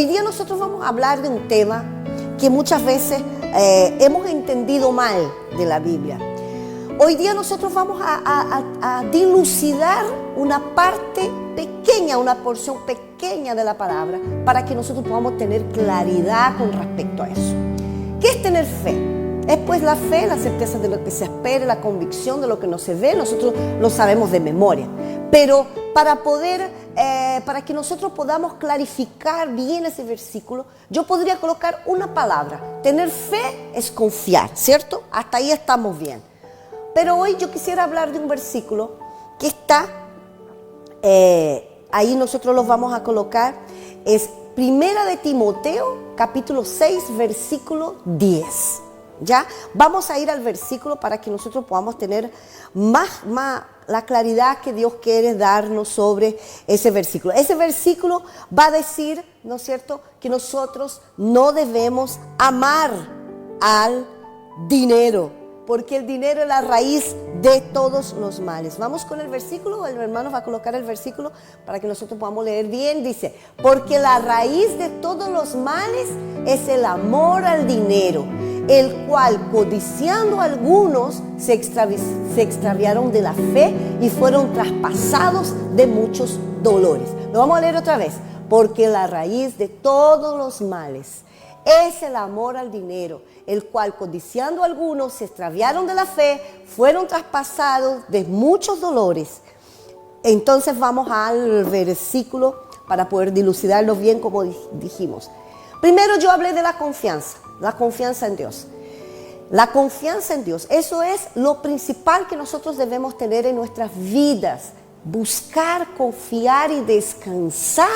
Hoy día nosotros vamos a hablar de un tema que muchas veces hemos entendido mal de la Biblia. Hoy día nosotros vamos a dilucidar una parte pequeña, una porción pequeña de la palabra para que nosotros podamos tener claridad con respecto a eso. ¿Qué es tener fe? Es pues la fe, la certeza de lo que se espera, la convicción de lo que no se ve. Nosotros lo sabemos de memoria, pero para que nosotros podamos clarificar bien ese versículo, yo podría colocar una palabra. Tener fe es confiar, ¿cierto? Hasta ahí estamos bien. Pero hoy yo quisiera hablar de un versículo que está, ahí nosotros los vamos a colocar, es Primera de Timoteo, capítulo 6, versículo 10. ¿Ya? Vamos a ir al versículo para que nosotros podamos tener más la claridad que Dios quiere darnos sobre ese versículo. Ese versículo va a decir, ¿no es cierto?, que nosotros no debemos amar al dinero, porque el dinero es la raíz de todos los males. Vamos con el versículo, el hermano va a colocar el versículo para que nosotros podamos leer bien. Dice, porque la raíz de todos los males es el amor al dinero, el cual codiciando algunos se extraviaron de la fe y fueron traspasados de muchos dolores. Lo vamos a leer otra vez. Porque la raíz de todos los males es el amor al dinero, el cual codiciando algunos se extraviaron de la fe, fueron traspasados de muchos dolores. Entonces vamos al versículo para poder dilucidarlo bien como dijimos. Primero yo hablé de la confianza en Dios. La confianza en Dios, eso es lo principal que nosotros debemos tener en nuestras vidas. Buscar, confiar y descansar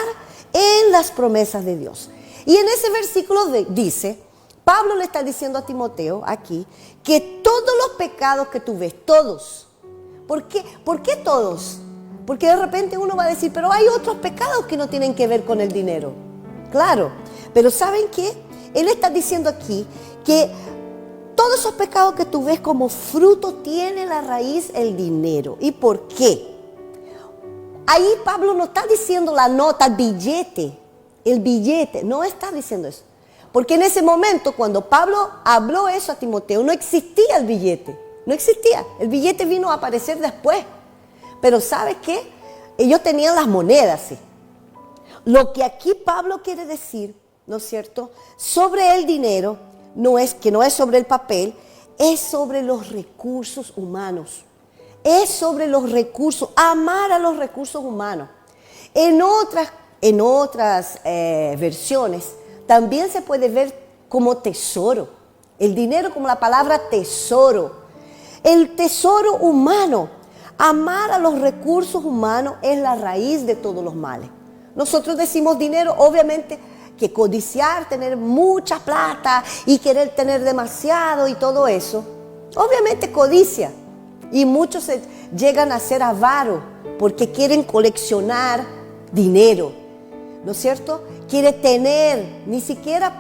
en las promesas de Dios. Y en ese versículo dice, Pablo le está diciendo a Timoteo aquí, que todos los pecados que tú ves, todos. ¿Por qué todos? Porque de repente uno va a decir, pero hay otros pecados que no tienen que ver con el dinero. Claro, pero ¿saben qué? Él está diciendo aquí que todos esos pecados que tú ves como fruto tiene la raíz el dinero. ¿Y por qué? Ahí Pablo no está diciendo la nota, el billete, no está diciendo eso. Porque en ese momento, cuando Pablo habló eso a Timoteo, no existía el billete, no existía. El billete vino a aparecer después. Pero ¿sabe qué? Ellos tenían las monedas, sí. Lo que aquí Pablo quiere decir, ¿no es cierto?, sobre el dinero, no es sobre el papel, es sobre los recursos humanos. Es sobre los recursos, amar a los recursos humanos. En otras versiones también se puede ver como tesoro. El dinero como la palabra tesoro. El tesoro humano. Amar a los recursos humanos es la raíz de todos los males. Nosotros decimos dinero, obviamente, que codiciar, tener mucha plata y querer tener demasiado y todo eso. Obviamente codicia. Y muchos llegan a ser avaros porque quieren coleccionar dinero, ¿no es cierto? Quiere tener, ni siquiera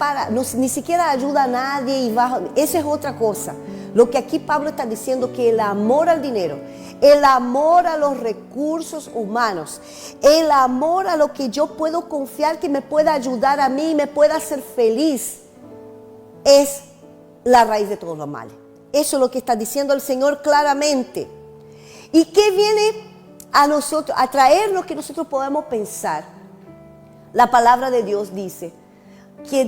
ayuda a nadie y baja. Esa es otra cosa. Lo que aquí Pablo está diciendo, que el amor al dinero, el amor a los recursos humanos, el amor a lo que yo puedo confiar que me pueda ayudar a mí, me pueda hacer feliz, es la raíz de todos los males. Eso es lo que está diciendo el Señor claramente. ¿Y qué viene a nosotros, a traernos que nosotros podamos pensar? La palabra de Dios dice que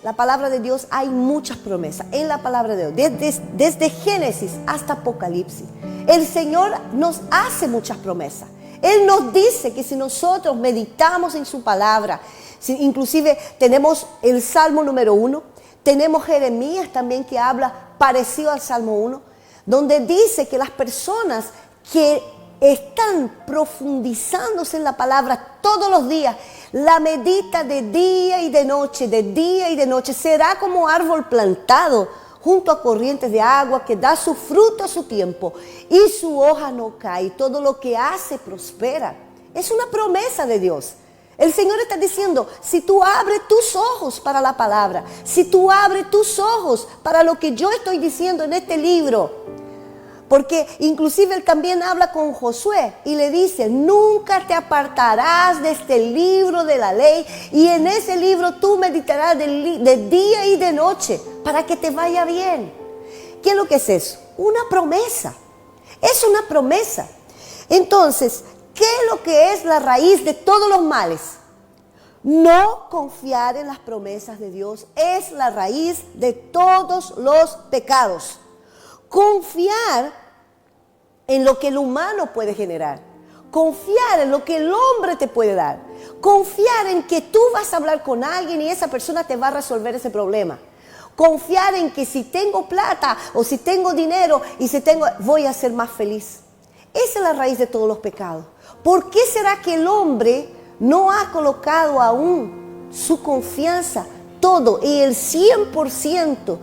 la palabra de Dios, hay muchas promesas en la palabra de Dios, desde Génesis hasta Apocalipsis. El Señor nos hace muchas promesas. Él nos dice que si nosotros meditamos en su palabra, inclusive tenemos el Salmo número 1, tenemos Jeremías también que habla parecido al Salmo 1, donde dice que las personas que están profundizándose en la palabra todos los días, la medita de día y de noche, será como árbol plantado junto a corrientes de agua que da su fruto a su tiempo y su hoja no cae, todo lo que hace prospera. Es una promesa de Dios. El Señor está diciendo, si tú abres tus ojos para la palabra, si tú abres tus ojos para lo que yo estoy diciendo en este libro, Porque inclusive él también habla con Josué y le dice, nunca te apartarás de este libro de la ley y en ese libro tú meditarás de día y de noche para que te vaya bien. ¿Qué es lo que es eso? Una promesa. Es una promesa. Entonces, ¿qué es lo que es la raíz de todos los males? No confiar en las promesas de Dios es la raíz de todos los pecados. Confiar en lo que el humano puede generar. Confiar en lo que el hombre te puede dar. Confiar en que tú vas a hablar con alguien y esa persona te va a resolver ese problema. Confiar en que si tengo plata o si tengo dinero y si tengo, voy a ser más feliz. Esa es la raíz de todos los pecados. ¿Por qué será que el hombre no ha colocado aún su confianza, todo y el 100%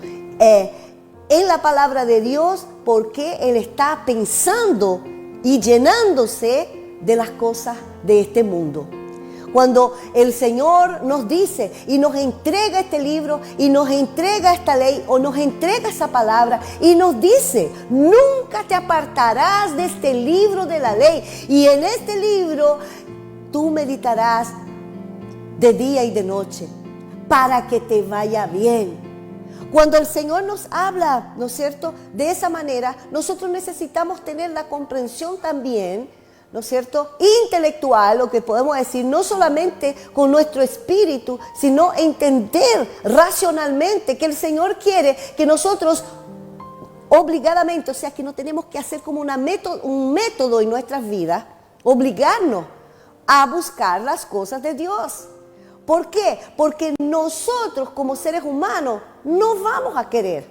en la palabra de Dios? Porque él está pensando y llenándose de las cosas de este mundo. Cuando el Señor nos dice y nos entrega este libro y nos entrega esta ley o nos entrega esa palabra y nos dice, nunca te apartarás de este libro de la ley y en este libro tú meditarás de día y de noche para que te vaya bien. Cuando el Señor nos habla, ¿no es cierto?, de esa manera, nosotros necesitamos tener la comprensión también, ¿no es cierto?, intelectual, lo que podemos decir, no solamente con nuestro espíritu, sino entender racionalmente que el Señor quiere que nosotros obligadamente, o sea, que no tenemos que hacer como un método en nuestras vidas, obligarnos a buscar las cosas de Dios. ¿Por qué? Porque nosotros como seres humanos no vamos a querer.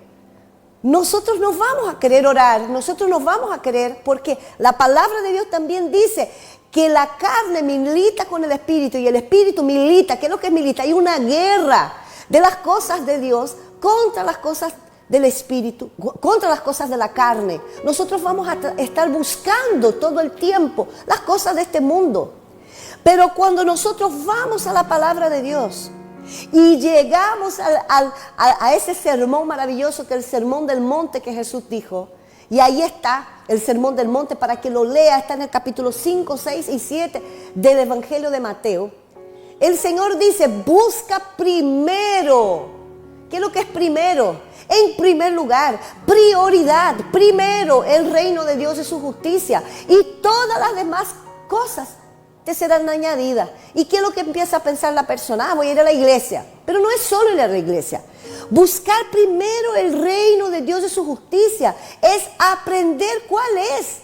Nosotros nos vamos a querer orar, nosotros nos vamos a querer, porque la palabra de Dios también dice que la carne milita con el espíritu y el espíritu milita. ¿Qué es lo que milita? Hay una guerra de las cosas de Dios contra las cosas del espíritu, contra las cosas de la carne. Nosotros vamos a estar buscando todo el tiempo las cosas de este mundo. Pero cuando nosotros vamos a la palabra de Dios y llegamos a ese sermón maravilloso que es el sermón del monte que Jesús dijo, y ahí está el sermón del monte para que lo lea, está en el capítulo 5, 6 y 7 del Evangelio de Mateo. El Señor dice, busca primero. ¿Qué es lo que es primero? En primer lugar, prioridad, primero el reino de Dios y su justicia y todas las demás cosas te serán añadidas. ¿Y qué es lo que empieza a pensar la persona? Voy a ir a la iglesia. Pero no es solo ir a la iglesia. Buscar primero el reino de Dios y su justicia es aprender cuál es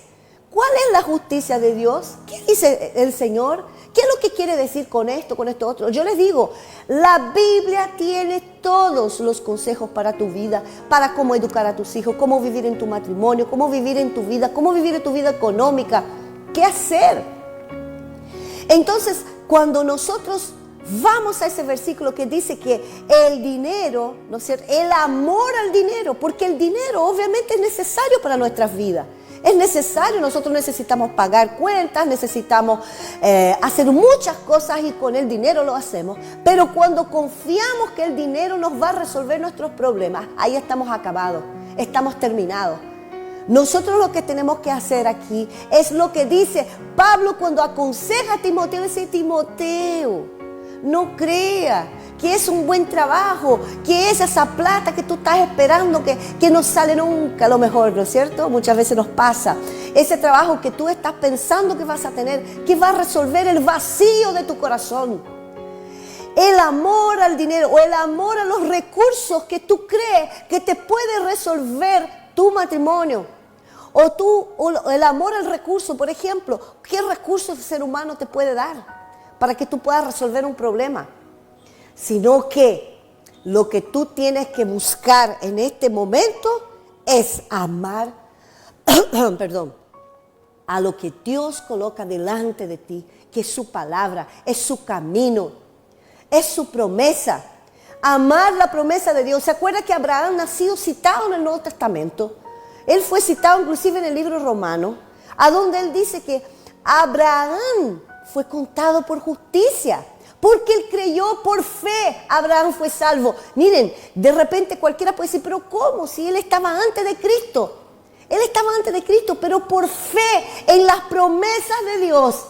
la justicia de Dios. ¿Qué dice el Señor? ¿Qué es lo que quiere decir con esto otro? Yo les digo, la Biblia tiene todos los consejos para tu vida, para cómo educar a tus hijos, cómo vivir en tu matrimonio, cómo vivir en tu vida, cómo vivir en tu vida económica, qué hacer. Entonces, cuando nosotros vamos a ese versículo que dice que el dinero, ¿no es cierto?, el amor al dinero, porque el dinero obviamente es necesario para nuestras vidas. Es necesario, nosotros necesitamos pagar cuentas, necesitamos hacer muchas cosas y con el dinero lo hacemos. Pero cuando confiamos que el dinero nos va a resolver nuestros problemas, ahí estamos acabados, estamos terminados. Nosotros lo que tenemos que hacer aquí es lo que dice Pablo cuando aconseja a Timoteo. Dice, Timoteo, no crea que es un buen trabajo, que es esa plata que tú estás esperando que no sale nunca, a lo mejor, ¿no es cierto? Muchas veces nos pasa. Ese trabajo que tú estás pensando que vas a tener, que va a resolver el vacío de tu corazón. El amor al dinero o el amor a los recursos que tú crees que te puede resolver tu matrimonio, o el amor al recurso, por ejemplo, ¿qué recurso el ser humano te puede dar para que tú puedas resolver un problema? Sino que lo que tú tienes que buscar en este momento es amar, a lo que Dios coloca delante de ti, que es su palabra, es su camino, es su promesa. Amar la promesa de Dios. ¿Se acuerda que Abraham ha sido citado en el Nuevo Testamento? Él fue citado inclusive en el libro romano, a donde él dice que Abraham fue contado por justicia, porque él creyó por fe. Abraham fue salvo. Miren, de repente cualquiera puede decir, pero ¿cómo? Si él estaba antes de Cristo. Él estaba antes de Cristo, pero por fe en las promesas de Dios.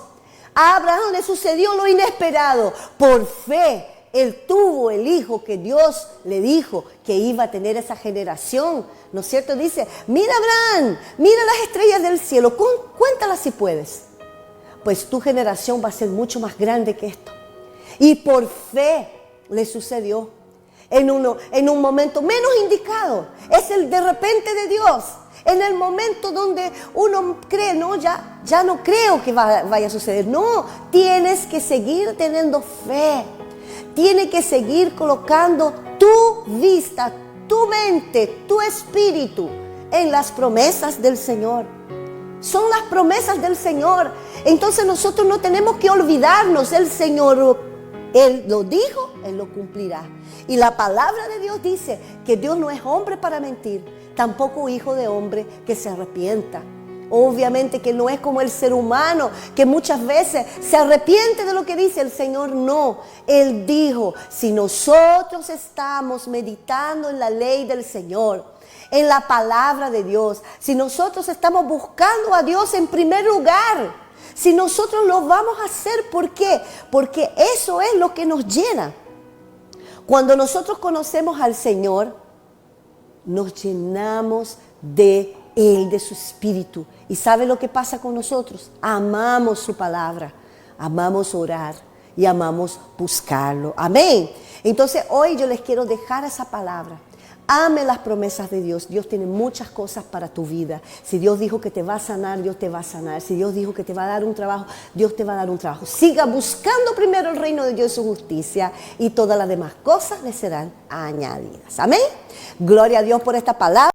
A Abraham le sucedió lo inesperado. Por fe, él tuvo el hijo que Dios le dijo que iba a tener esa generación. ¿No es cierto? Dice, mira Abraham, mira las estrellas del cielo, cuéntalas si puedes. Pues tu generación va a ser mucho más grande que esto. Y por fe le sucedió. En un momento menos indicado. Es el de repente de Dios. En el momento donde uno cree, no, ya no creo que vaya a suceder. No, tienes que seguir teniendo fe. Tienes que seguir colocando tu vista, tu mente, tu espíritu en las promesas del Señor. Son las promesas del Señor. Entonces nosotros no tenemos que olvidarnos. El Señor, Él lo dijo, Él lo cumplirá. Y la palabra de Dios dice que Dios no es hombre para mentir, tampoco hijo de hombre que se arrepienta. Obviamente que no es como el ser humano que muchas veces se arrepiente de lo que dice el Señor. No, Él dijo, si nosotros estamos meditando en la ley del Señor, en la palabra de Dios, si nosotros estamos buscando a Dios en primer lugar, si nosotros lo vamos a hacer, ¿por qué? Porque eso es lo que nos llena. Cuando nosotros conocemos al Señor, nos llenamos de Él, de su Espíritu. ¿Y sabe lo que pasa con nosotros? Amamos su palabra, amamos orar y amamos buscarlo. Amén. Entonces hoy yo les quiero dejar esa palabra. Ame las promesas de Dios. Dios tiene muchas cosas para tu vida. Si Dios dijo que te va a sanar, Dios te va a sanar. Si Dios dijo que te va a dar un trabajo, Dios te va a dar un trabajo. Siga buscando primero el reino de Dios y su justicia, y todas las demás cosas le serán añadidas. Amén. Gloria a Dios por esta palabra.